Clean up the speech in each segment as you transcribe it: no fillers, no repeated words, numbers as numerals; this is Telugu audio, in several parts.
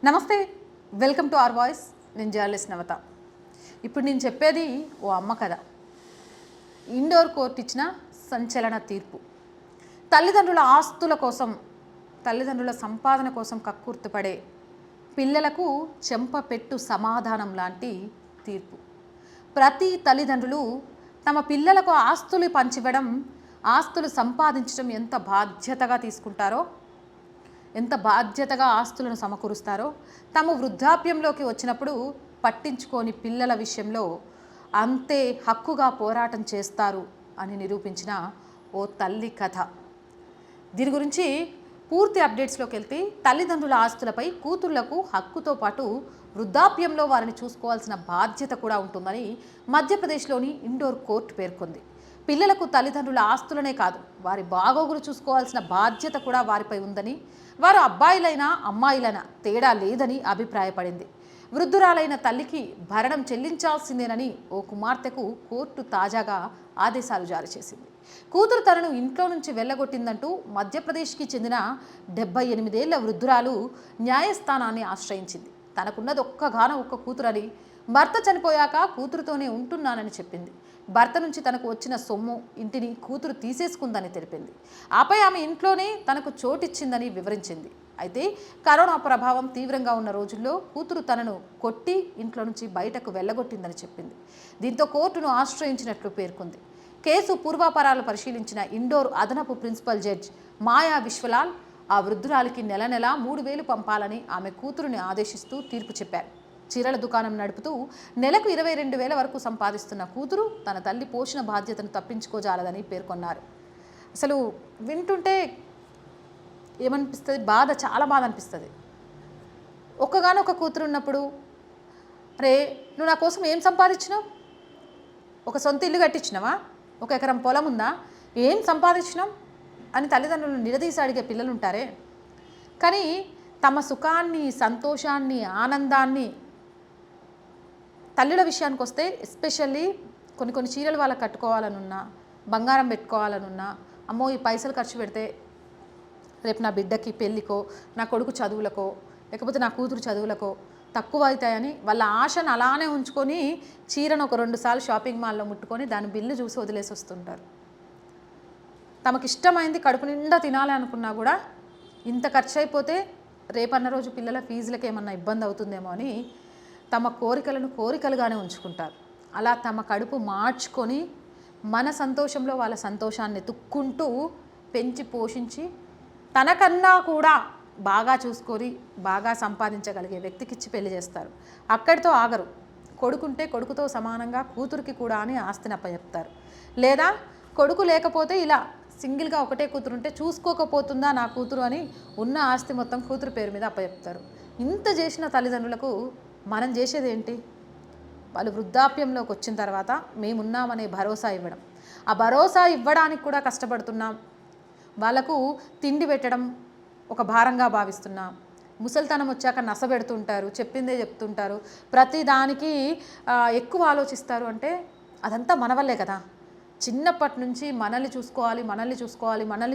నమస్తే, వెల్కమ్ టు అవర్ వాయిస్. నేను జర్నలిస్ట్ నవత. ఇప్పుడు నేను చెప్పేది ఓ అమ్మ కథ. ఇండోర్ కోర్టు ఇచ్చిన సంచలన తీర్పు. తల్లిదండ్రుల ఆస్తుల కోసం, తల్లిదండ్రుల సంపాదన కోసం కక్కుర్తిపడే పిల్లలకు చెంపపెట్టు సమాధానం లాంటి తీర్పు. ప్రతి తల్లిదండ్రులు తమ పిల్లలకు ఆస్తులు పంచివ్వడం, ఆస్తులు సంపాదించడం ఎంత బాధ్యతగా తీసుకుంటారో, ఎంత బాధ్యతగా ఆస్తులను సమకూరుస్తారో, తాము వృద్ధాప్యంలోకి వచ్చినప్పుడు పట్టించుకోని పిల్లల విషయంలో అంతే హక్కుగా పోరాటం చేస్తారు అని నిరూపించిన ఓ తల్లి కథ. దీని గురించి పూర్తి అప్డేట్స్లోకి వెళ్తే, తల్లిదండ్రుల ఆస్తులపై కూతుళ్లకు హక్కుతో పాటు వృద్ధాప్యంలో వారిని చూసుకోవాల్సిన బాధ్యత కూడా ఉంటుందని మధ్యప్రదేశ్లోని ఇండోర్ కోర్టు పేర్కొంది. పిల్లలకు తల్లిదండ్రుల ఆస్తులనే కాదు, వారి బాగోగులు చూసుకోవాల్సిన బాధ్యత కూడా వారిపై ఉందని, వారు అబ్బాయిలైనా అమ్మాయిలైనా తేడా లేదని అభిప్రాయపడింది. వృద్ధురాలైన తల్లికి భరణం చెల్లించాల్సిందేనని ఓ కుమార్తెకు కోర్టు తాజాగా ఆదేశాలు జారీ చేసింది. కూతురు తనను ఇంట్లో నుంచి వెళ్ళగొట్టిందంటూ మధ్యప్రదేశ్కి చెందిన 78 ఏళ్ల వృద్ధురాలు న్యాయస్థానాన్ని ఆశ్రయించింది. తనకున్నది ఒక్క కూతురని, భర్త చనిపోయాక కూతురుతోనే ఉంటున్నానని చెప్పింది. భర్త నుంచి తనకు వచ్చిన సొమ్ము, ఇంటిని కూతురు తీసేసుకుందని తెలిపింది. ఆపై ఆమె ఇంట్లోనే తనకు చోటిచ్చిందని వివరించింది. అయితే కరోనా ప్రభావం తీవ్రంగా ఉన్న రోజుల్లో కూతురు తనను కొట్టి ఇంట్లో నుంచి బయటకు వెళ్ళగొట్టిందని చెప్పింది. దీంతో కోర్టును ఆశ్రయించినట్లు పేర్కొంది. కేసు పూర్వాపరాలు పరిశీలించిన ఇండోర్ అదనపు ప్రిన్సిపల్ జడ్జ్ మాయా విశ్వలాల్ ఆ వృద్ధురాలికి నెల 3,000 పంపాలని ఆమె కూతురుని ఆదేశిస్తూ తీర్పు చెప్పారు. చీరల దుకాణం నడుపుతూ నెలకు 22,000 వరకు సంపాదిస్తున్న కూతురు తన తల్లి పోషణ బాధ్యతను తప్పించుకోజాలదని పేర్కొన్నారు. అసలు వింటుంటే ఏమనిపిస్తుంది? చాలా బాధ అనిపిస్తుంది. ఒక్కగానొక్క కూతురు ఉన్నప్పుడు, అరే నువ్వు నా కోసం ఏం సంపాదించినావు? ఒక సొంత ఇల్లు కట్టించినావా? 1 ఎకరం పొలం ఉందా? ఏం సంపాదించినావు అని తల్లిదండ్రులను నిలదీసి అడిగే పిల్లలు ఉంటారే. కానీ తమ సుఖాన్ని, సంతోషాన్ని, ఆనందాన్ని, తల్లుల విషయానికి వస్తే ఎస్పెషల్లీ కొన్ని చీరలు వాళ్ళకి కట్టుకోవాలనున్నా, బంగారం పెట్టుకోవాలనున్నా, అమ్మో ఈ పైసలు ఖర్చు పెడితే రేపు నా బిడ్డకి పెళ్ళికో, నా కొడుకు చదువులకో, లేకపోతే నా కూతురు చదువులకో తక్కువ అవుతాయని వాళ్ళ ఆశను అలానే ఉంచుకొని చీరను ఒక 2 సార్లు షాపింగ్ మాల్లో ముట్టుకొని దాని బిల్లు చూసి వదిలేసి వస్తుంటారు. తమకి ఇష్టమైంది కడుపు నిండా తినాలి అనుకున్నా కూడా ఇంత ఖర్చు అయిపోతే రేపన్న రోజు పిల్లల ఫీజులకు ఏమన్నా ఇబ్బంది అవుతుందేమో అని తమ కోరికలను కోరికలుగానే ఉంచుకుంటారు. అలా తమ కడుపు మార్చుకొని మన సంతోషంలో వాళ్ళ సంతోషాన్ని తుక్కుంటూ పెంచి పోషించి తనకన్నా కూడా బాగా చూసుకొని బాగా సంపాదించగలిగే వ్యక్తికిచ్చి పెళ్లి చేస్తారు. అక్కడితో ఆగరు. కొడుకుంటే కొడుకుతో సమానంగా కూతురికి కూడా అని ఆస్తిని అప్పచెప్తారు. లేదా కొడుకు లేకపోతే ఇలా సింగిల్గా ఒకటే కూతురు ఉంటే చూసుకోకపోతుందా నా కూతురు అని ఉన్న ఆస్తి మొత్తం కూతురు పేరు మీద అప్పచెప్తారు. ఇంత చేసిన తల్లిదండ్రులకు మనం చేసేది ఏంటి? వాళ్ళు వృద్ధాప్యంలోకి వచ్చిన తర్వాత మేమున్నామనే భరోసా ఇవ్వడం. ఆ భరోసా ఇవ్వడానికి కూడా కష్టపడుతున్నాం. వాళ్ళకు తిండి పెట్టడం ఒక భారంగా భావిస్తున్నాం. ముసలితనం వచ్చాక నసబెడుతుంటారు, చెప్పిందే చెప్తుంటారు, ప్రతి దానికి ఎక్కువ ఆలోచిస్తారు. అంటే అదంతా మన వల్లే కదా. చిన్నప్పటి నుంచి మనల్ని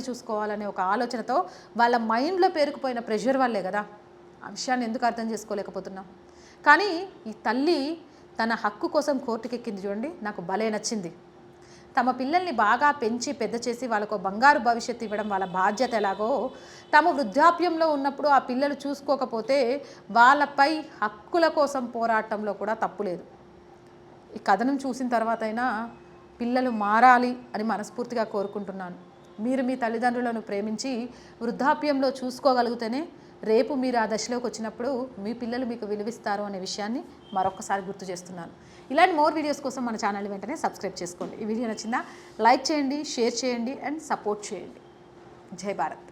చూసుకోవాలనే ఒక ఆలోచనతో వాళ్ళ మైండ్లో పేరుకుపోయిన ప్రెషర్ వల్లే కదా. ఆ విషయాన్ని ఎందుకు అర్థం చేసుకోలేకపోతున్నాం? కానీ ఈ తల్లి తన హక్కు కోసం కోర్టుకెక్కింది చూడండి, నాకు భలే నచ్చింది. తమ పిల్లల్ని బాగా పెంచి పెద్ద చేసి వాళ్ళకు బంగారు భవిష్యత్తు ఇవ్వడం వాళ్ళ బాధ్యత ఎలాగో, తాము వృద్ధాప్యంలో ఉన్నప్పుడు ఆ పిల్లలు చూసుకోకపోతే వాళ్ళపై హక్కుల కోసం పోరాటంలో కూడా తప్పులేదు. ఈ కథనం చూసిన తర్వాత అయినా పిల్లలు మారాలి అని మనస్ఫూర్తిగా కోరుకుంటున్నాను. మీరు మీ తల్లిదండ్రులను ప్రేమించి వృద్ధాప్యంలో చూసుకోగలిగితేనే రేపు మీరు ఆ దశలోకి వచ్చినప్పుడు మీ పిల్లలు మీకు విలువిస్తారు అనే విషయాన్ని మరొకసారి గుర్తు చేస్తున్నాను. ఇలాంటి మోర్ వీడియోస్ కోసం మన ఛానల్ వెంటనే సబ్స్క్రైబ్ చేసుకోండి. ఈ వీడియో నచ్చిందా? లైక్ చేయండి, షేర్ చేయండి అండ్ సపోర్ట్ చేయండి. జై భారత్.